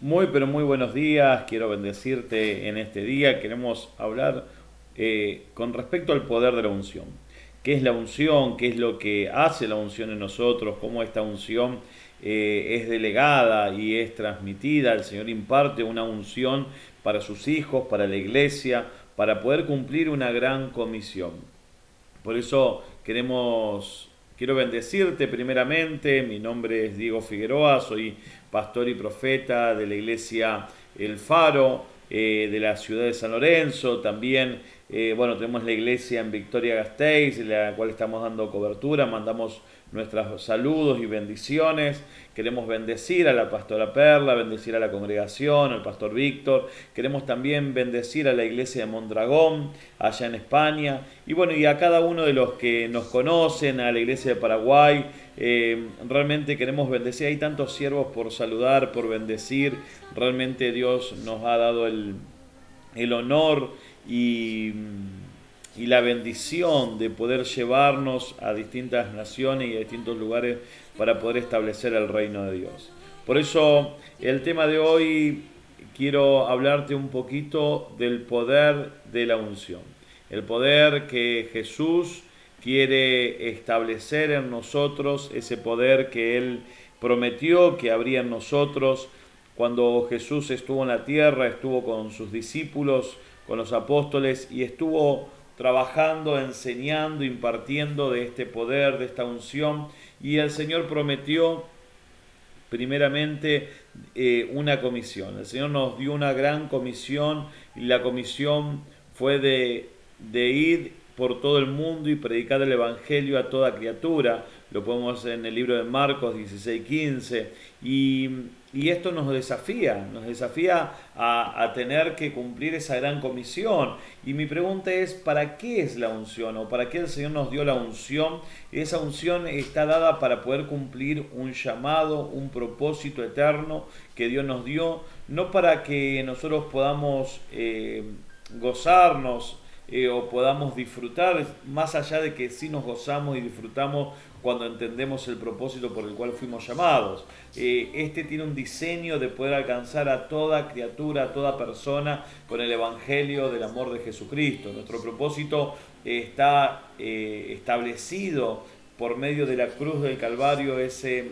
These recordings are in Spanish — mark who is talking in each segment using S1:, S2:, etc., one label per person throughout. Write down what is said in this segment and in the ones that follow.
S1: Muy, pero muy buenos días. Quiero bendecirte en este día. Queremos hablar con respecto al poder de la unción. ¿Qué es la unción? ¿Qué es lo que hace la unción en nosotros? ¿Cómo esta unción es delegada y es transmitida? El Señor imparte una unción para sus hijos, para la iglesia, para poder cumplir una gran comisión. Por eso quiero bendecirte primeramente. Mi nombre es Diego Figueroa, soy pastor y profeta de la iglesia El Faro, de la ciudad de San Lorenzo. También, tenemos la iglesia en Victoria Gasteiz, la cual estamos dando cobertura. Mandamos nuestros saludos y bendiciones. Queremos bendecir a la pastora Perla, bendecir a la congregación, al pastor Víctor. Queremos también bendecir a la iglesia de Mondragón, allá en España. Y a cada uno de los que nos conocen, a la iglesia de Paraguay. Realmente queremos bendecir. Hay tantos siervos por saludar, por bendecir. Realmente Dios nos ha dado el honor y, y la bendición de poder llevarnos a distintas naciones y a distintos lugares para poder establecer el reino de Dios. Por eso el tema de hoy quiero hablarte un poquito del poder de la unción. El poder que Jesús quiere establecer en nosotros, ese poder que Él prometió que habría en nosotros. Cuando Jesús estuvo en la tierra, estuvo con sus discípulos, con los apóstoles, y estuvo trabajando, enseñando, impartiendo de este poder, de esta unción. Y el Señor prometió primeramente una comisión. El Señor nos dio una gran comisión, y la comisión fue de ir por todo el mundo y predicar el Evangelio a toda criatura. Lo podemos en el libro de Marcos 16:15. Y esto nos desafía a tener que cumplir esa gran comisión. Y mi pregunta es, ¿para qué es la unción? ¿O para qué el Señor nos dio la unción? Esa unción está dada para poder cumplir un llamado, un propósito eterno que Dios nos dio, no para que nosotros podamos gozarnos o podamos disfrutar, más allá de que sí nos gozamos y disfrutamos cuando entendemos el propósito por el cual fuimos llamados. Este tiene un diseño de poder alcanzar a toda criatura, a toda persona con el Evangelio del amor de Jesucristo. Nuestro propósito está establecido por medio de la cruz del Calvario, ese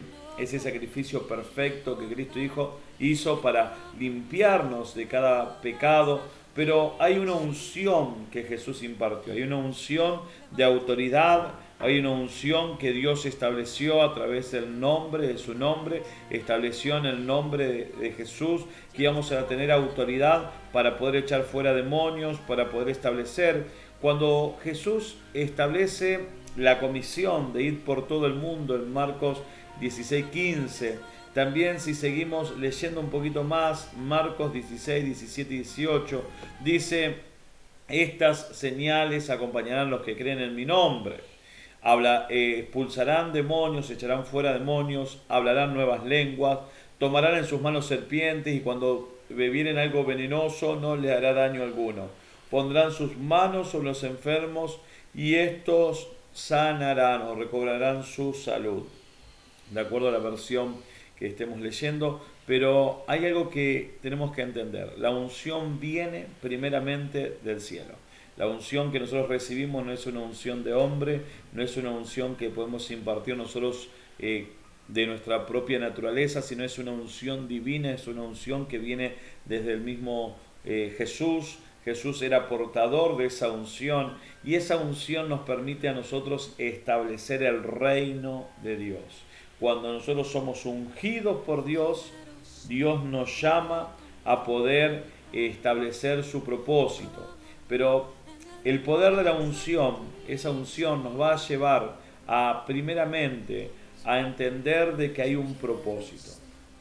S1: sacrificio perfecto que Cristo hizo para limpiarnos de cada pecado. Pero hay una unción que Jesús impartió, hay una unción de autoridad, hay una unción que Dios estableció a través del nombre, de su nombre, estableció en el nombre de Jesús que íbamos a tener autoridad para poder echar fuera demonios, para poder establecer. Cuando Jesús establece la comisión de ir por todo el mundo en Marcos 16:15, también si seguimos leyendo un poquito más, Marcos 16, 17 y 18, dice: estas señales acompañarán a los que creen en mi nombre. Expulsarán demonios, echarán fuera demonios, hablarán nuevas lenguas, tomarán en sus manos serpientes, y cuando bebieren algo venenoso no les hará daño alguno. Pondrán sus manos sobre los enfermos y estos sanarán o recobrarán su salud, de acuerdo a la versión que estemos leyendo. Pero hay algo que tenemos que entender: la unción viene primeramente del cielo. La unción que nosotros recibimos no es una unción de hombre, no es una unción que podemos impartir nosotros de nuestra propia naturaleza, sino es una unción divina, es una unción que viene desde el mismo Jesús. Jesús era portador de esa unción, y esa unción nos permite a nosotros establecer el reino de Dios. Cuando nosotros somos ungidos por Dios, Dios nos llama a poder establecer su propósito. Pero el poder de la unción, esa unción nos va a llevar primeramente a entender de que hay un propósito.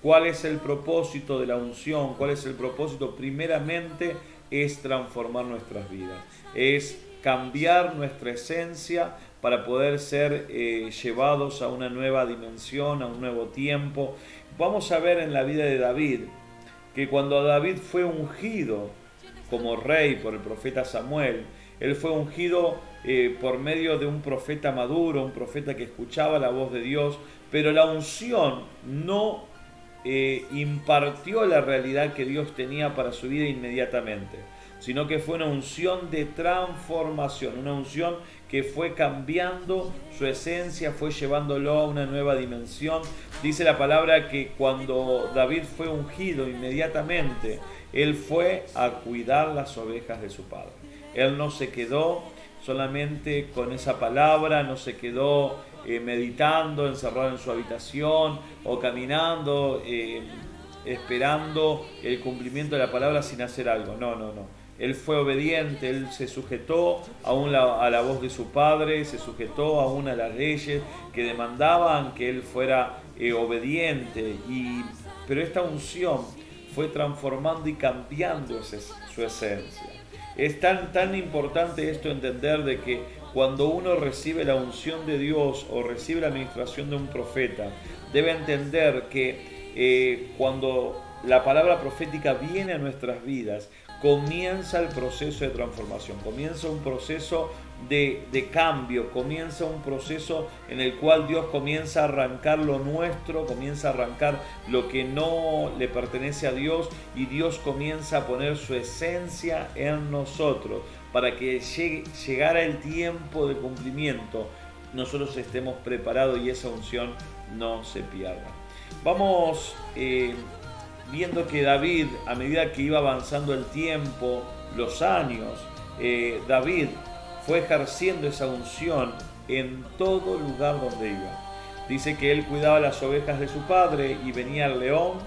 S1: ¿Cuál es el propósito de la unción? ¿Cuál es el propósito? Primeramente es transformar nuestras vidas, es cambiar nuestra esencia para poder ser llevados a una nueva dimensión, a un nuevo tiempo. Vamos a ver en la vida de David que cuando David fue ungido como rey por el profeta Samuel, él fue ungido por medio de un profeta maduro, un profeta que escuchaba la voz de Dios, pero la unción no impartió la realidad que Dios tenía para su vida inmediatamente, sino que fue una unción de transformación, una unción que fue cambiando su esencia, fue llevándolo a una nueva dimensión. Dice la palabra que cuando David fue ungido, inmediatamente él fue a cuidar las ovejas de su padre. Él no se quedó solamente con esa palabra, no se quedó meditando, encerrado en su habitación o caminando, esperando el cumplimiento de la palabra sin hacer algo. No, no, no. Él fue obediente, él se sujetó aún a la voz de su padre, se sujetó aún a las leyes que demandaban que él fuera obediente. Pero esta unción fue transformando y cambiando su esencia. Es tan importante esto, entender de que cuando uno recibe la unción de Dios o recibe la administración de un profeta, debe entender que cuando la palabra profética viene a nuestras vidas, comienza el proceso de transformación, comienza un proceso de cambio, comienza un proceso en el cual Dios comienza a arrancar lo nuestro, comienza a arrancar lo que no le pertenece a Dios, y Dios comienza a poner su esencia en nosotros para que llegara el tiempo de cumplimiento, nosotros estemos preparados y esa unción no se pierda. Vamos viendo que David, a medida que iba avanzando el tiempo, los años, David fue ejerciendo esa unción en todo lugar donde iba. Dice que él cuidaba las ovejas de su padre y venía el león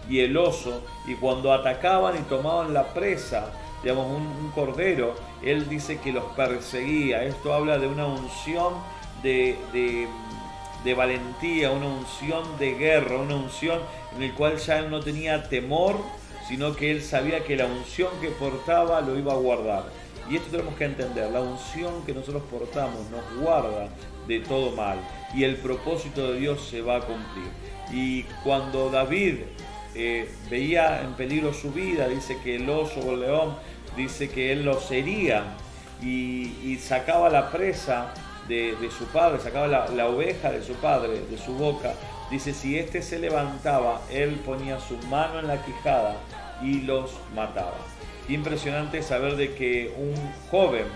S1: y el oso, y cuando atacaban y tomaban la presa, digamos un cordero, él dice que los perseguía. Esto habla de una unción de valentía, una unción de guerra, una unción en el cual ya él no tenía temor, sino que él sabía que la unción que portaba lo iba a guardar. Y esto tenemos que entender, la unción que nosotros portamos nos guarda de todo mal, y el propósito de Dios se va a cumplir. Y cuando David veía en peligro su vida, dice que el oso o el león, dice que él los hería y sacaba la presa de su padre, sacaba la oveja de su padre de su boca. Dice, si éste se levantaba, él ponía su mano en la quijada y los mataba. Impresionante saber de que un joven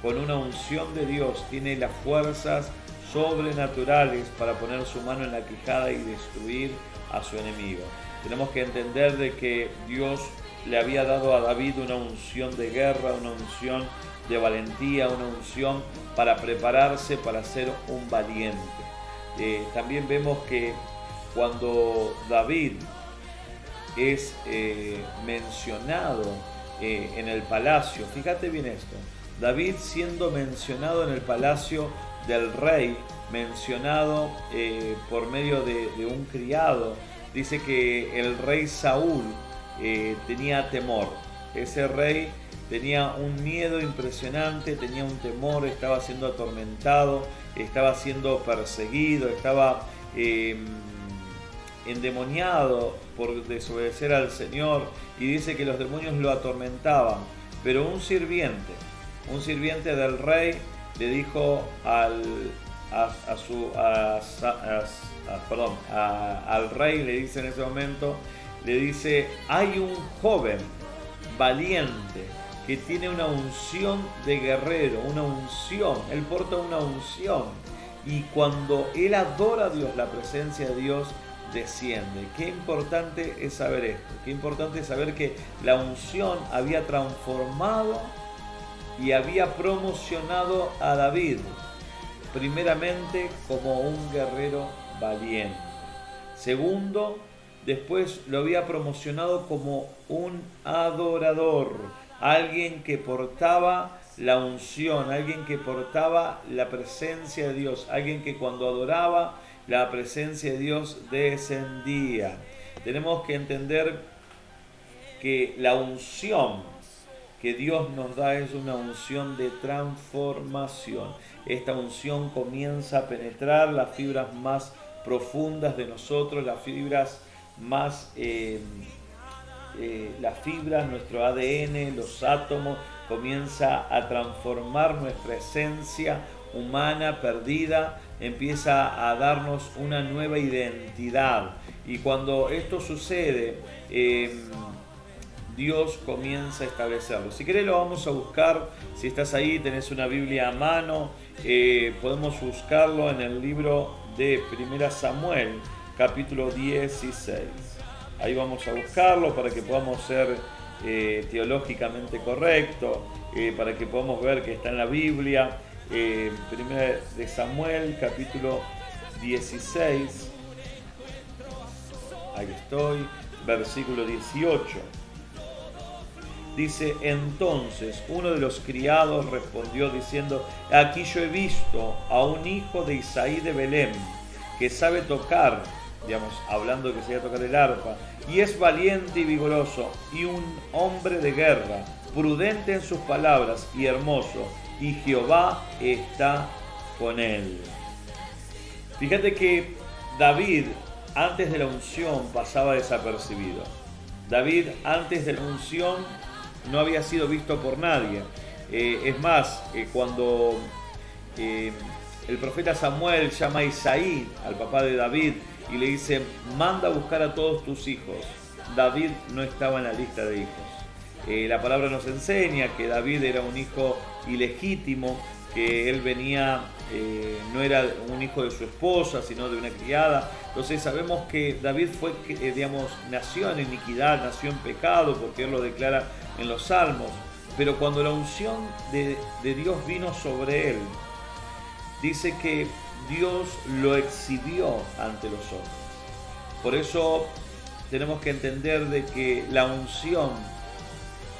S1: con una unción de Dios tiene las fuerzas sobrenaturales para poner su mano en la quijada y destruir a su enemigo. Tenemos que entender de que Dios le había dado a David una unción de guerra, una unción de valentía, una unción para prepararse para ser un valiente. También vemos que cuando David es mencionado en el palacio, fíjate bien esto, David siendo mencionado en el palacio del rey, mencionado por medio de un criado, dice que el rey Saúl tenía temor. Ese rey tenía un miedo impresionante, tenía un temor, estaba siendo atormentado, estaba siendo perseguido, estaba endemoniado por desobedecer al Señor, y dice que los demonios lo atormentaban. Pero un sirviente del rey le dijo al rey, le dice en ese momento, le dice, hay un joven valiente que tiene una unción de guerrero, una unción, él porta una unción, y cuando él adora a Dios, la presencia de Dios desciende. Qué importante es saber esto, qué importante es saber que la unción había transformado y había promocionado a David, primeramente como un guerrero valiente. Segundo, después lo había promocionado como un adorador, alguien que portaba la unción, alguien que portaba la presencia de Dios, alguien que cuando adoraba, la presencia de Dios descendía. Tenemos que entender que la unción que Dios nos da es una unción de transformación. Esta unción comienza a penetrar las fibras más profundas de nosotros, las fibras más, nuestro ADN, los átomos, comienza a transformar nuestra esencia humana perdida, empieza a darnos una nueva identidad, Y cuando esto sucede, Dios comienza a establecerlo. Si querés lo vamos a buscar, si estás ahí, tenés una Biblia a mano, podemos buscarlo en el libro de 1 Samuel, capítulo 16. Ahí vamos a buscarlo para que podamos ser teológicamente correctos, para que podamos ver que está en la Biblia. 1 de Samuel, capítulo 16. Ahí estoy, versículo 18. Dice: entonces uno de los criados respondió diciendo: aquí yo he visto a un hijo de Isaí de Belén, que sabe tocar, digamos, hablando que sabe tocar el arpa, y es valiente y vigoroso, y un hombre de guerra, prudente en sus palabras y hermoso, y Jehová está con él. Fíjate que David, antes de la unción, pasaba desapercibido. David, antes de la unción, no había sido visto por nadie. Es más, cuando el profeta Samuel llama a Isaí, al papá de David, y le dice: manda a buscar a todos tus hijos, David no estaba en la lista de hijos. La palabra nos enseña que David era un hijo ilegítimo, que él venía, no era un hijo de su esposa, sino de una criada. Entonces sabemos que David fue, nació en iniquidad, nació en pecado, porque él lo declara en los Salmos. Pero cuando la unción de Dios vino sobre él, dice que Dios lo exhibió ante los hombres. Por eso tenemos que entender de que la unción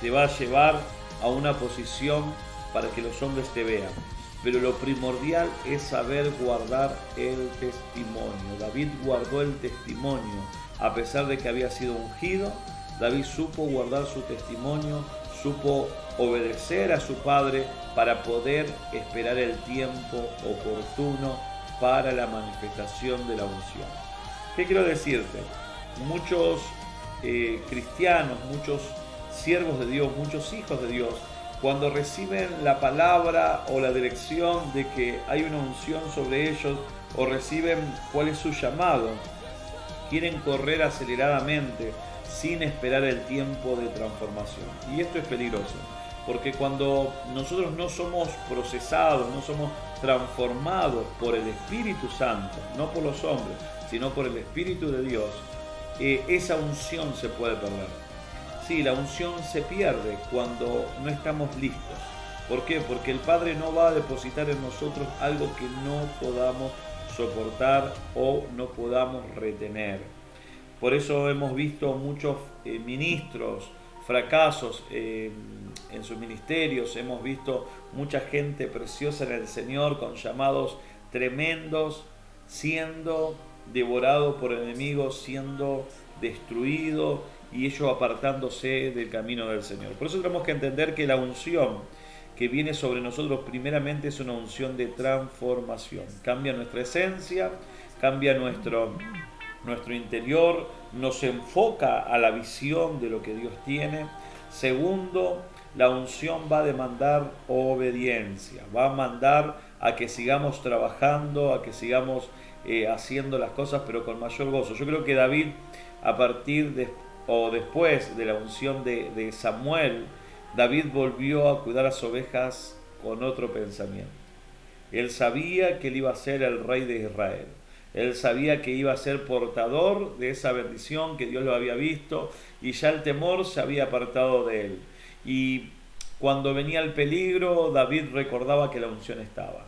S1: te va a llevar a una posición para que los hombres te vean. Pero lo primordial es saber guardar el testimonio. David guardó el testimonio. A pesar de que había sido ungido, David supo guardar su testimonio, supo obedecer a su padre para poder esperar el tiempo oportuno para la manifestación de la unción. ¿Qué quiero decirte? Muchos cristianos, muchos siervos de Dios, muchos hijos de Dios, cuando reciben la palabra o la dirección de que hay una unción sobre ellos, o reciben cuál es su llamado, quieren correr aceleradamente sin esperar el tiempo de transformación. Y esto es peligroso, porque cuando nosotros no somos procesados, no somos transformados por el Espíritu Santo, no por los hombres, sino por el Espíritu de Dios, esa unción se puede perder. Sí, la unción se pierde cuando no estamos listos. ¿Por qué? Porque el Padre no va a depositar en nosotros algo que no podamos soportar o no podamos retener. Por eso hemos visto muchos ministros, fracasos en sus ministerios, hemos visto mucha gente preciosa en el Señor con llamados tremendos, siendo devorado por enemigos, siendo destruido, y ellos apartándose del camino del Señor. Por eso tenemos que entender que la unción que viene sobre nosotros primeramente es una unción de transformación. Cambia nuestra esencia, cambia nuestro interior, nos enfoca a la visión de lo que Dios tiene. Segundo, la unción va a demandar obediencia, va a mandar a que sigamos trabajando, a que sigamos haciendo las cosas, pero con mayor gozo. Yo creo que David, a partir después de la unción de Samuel, David volvió a cuidar las ovejas con otro pensamiento. Él sabía que él iba a ser el rey de Israel. Él sabía que iba a ser portador de esa bendición que Dios lo había visto, y ya el temor se había apartado de él. Y cuando venía el peligro, David recordaba que la unción estaba.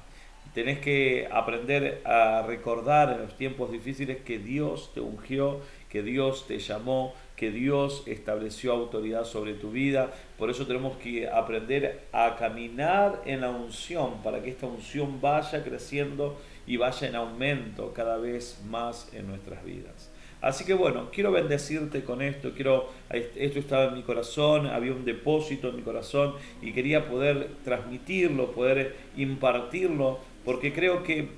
S1: Tenés que aprender a recordar en los tiempos difíciles que Dios te ungió, que Dios te llamó, que Dios estableció autoridad sobre tu vida. Por eso tenemos que aprender a caminar en la unción, para que esta unción vaya creciendo y vaya en aumento cada vez más en nuestras vidas. Así que bueno, quiero bendecirte con esto, esto estaba en mi corazón, había un depósito en mi corazón y quería poder transmitirlo, poder impartirlo, porque creo que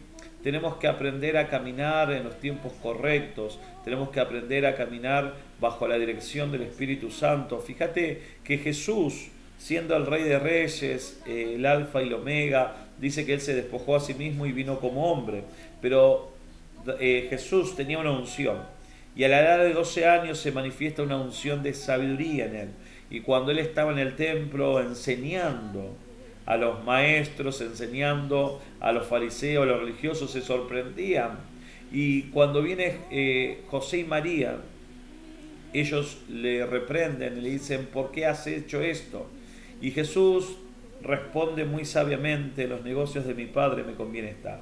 S1: tenemos que aprender a caminar en los tiempos correctos, tenemos que aprender a caminar bajo la dirección del Espíritu Santo. Fíjate que Jesús, siendo el Rey de Reyes, el Alfa y el Omega, dice que Él se despojó a sí mismo y vino como hombre, pero Jesús tenía una unción. Y a la edad de 12 años se manifiesta una unción de sabiduría en él. Y cuando él estaba en el templo enseñando a los maestros, enseñando a los fariseos, a los religiosos, se sorprendían. Y cuando viene José y María, ellos le reprenden y le dicen: ¿por qué has hecho esto? Y Jesús responde muy sabiamente: los negocios de mi Padre me conviene estar.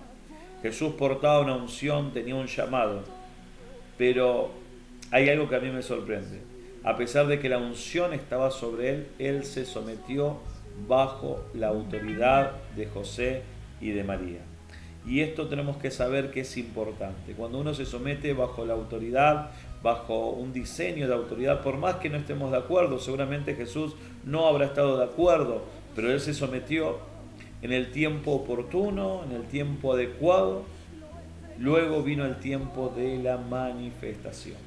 S1: Jesús portaba una unción, tenía un llamado, pero hay algo que a mí me sorprende. A pesar de que la unción estaba sobre él, él se sometió bajo la autoridad de José y de María. Y esto tenemos que saber que es importante. Cuando uno se somete bajo la autoridad, bajo un diseño de autoridad, por más que no estemos de acuerdo, seguramente Jesús no habrá estado de acuerdo, pero él se sometió en el tiempo oportuno, en el tiempo adecuado. Luego vino el tiempo de la manifestación.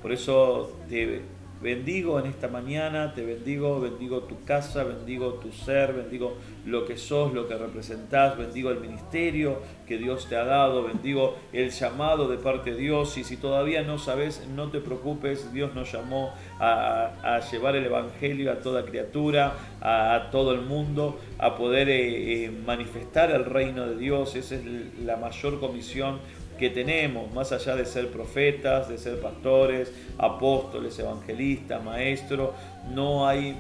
S1: Por eso te bendigo en esta mañana, te bendigo tu casa, bendigo tu ser, bendigo lo que sos, lo que representás, bendigo el ministerio que Dios te ha dado, bendigo el llamado de parte de Dios. Y si todavía no sabes, no te preocupes, Dios nos llamó a llevar el Evangelio a toda criatura, a todo el mundo, a poder manifestar el reino de Dios. Esa es la mayor comisión que tenemos, más allá de ser profetas, de ser pastores, apóstoles, evangelistas, maestros. No hay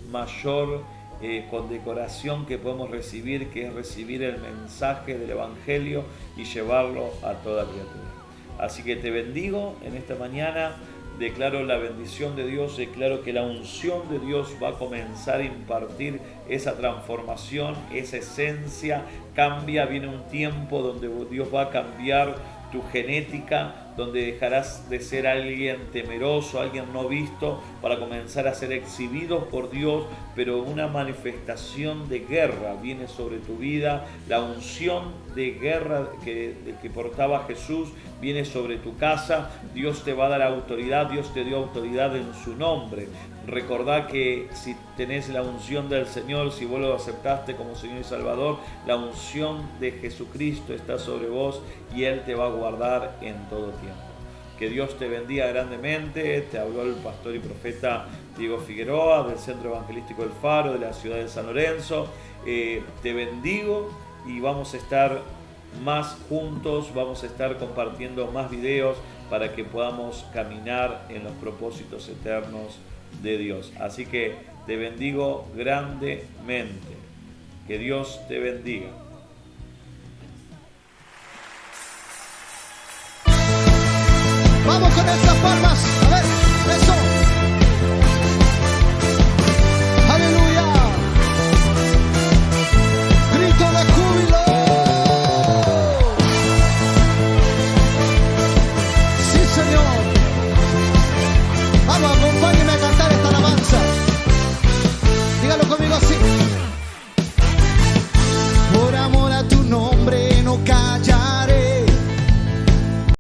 S1: mayor condecoración que podemos recibir, que es recibir el mensaje del Evangelio y llevarlo a toda criatura. Así que te bendigo en esta mañana, declaro la bendición de Dios, declaro que la unción de Dios va a comenzar a impartir esa transformación, esa esencia cambia. Viene un tiempo donde Dios va a cambiar tu genética, donde dejarás de ser alguien temeroso, alguien no visto, para comenzar a ser exhibidos por Dios, pero una manifestación de guerra viene sobre tu vida. La unción de guerra que portaba Jesús viene sobre tu casa. Dios te va a dar autoridad, Dios te dio autoridad en su nombre. Recordá que si tenés la unción del Señor, si vos lo aceptaste como Señor y Salvador, la unción de Jesucristo está sobre vos y Él te va a guardar en todo tiempo. Que Dios te bendiga grandemente. Te habló el pastor y profeta Diego Figueroa del Centro Evangelístico El Faro de la ciudad de San Lorenzo. Te bendigo y vamos a estar más juntos, vamos a estar compartiendo más videos para que podamos caminar en los propósitos eternos de Dios. Así que te bendigo grandemente. Que Dios te bendiga.
S2: Vamos con estas palmas.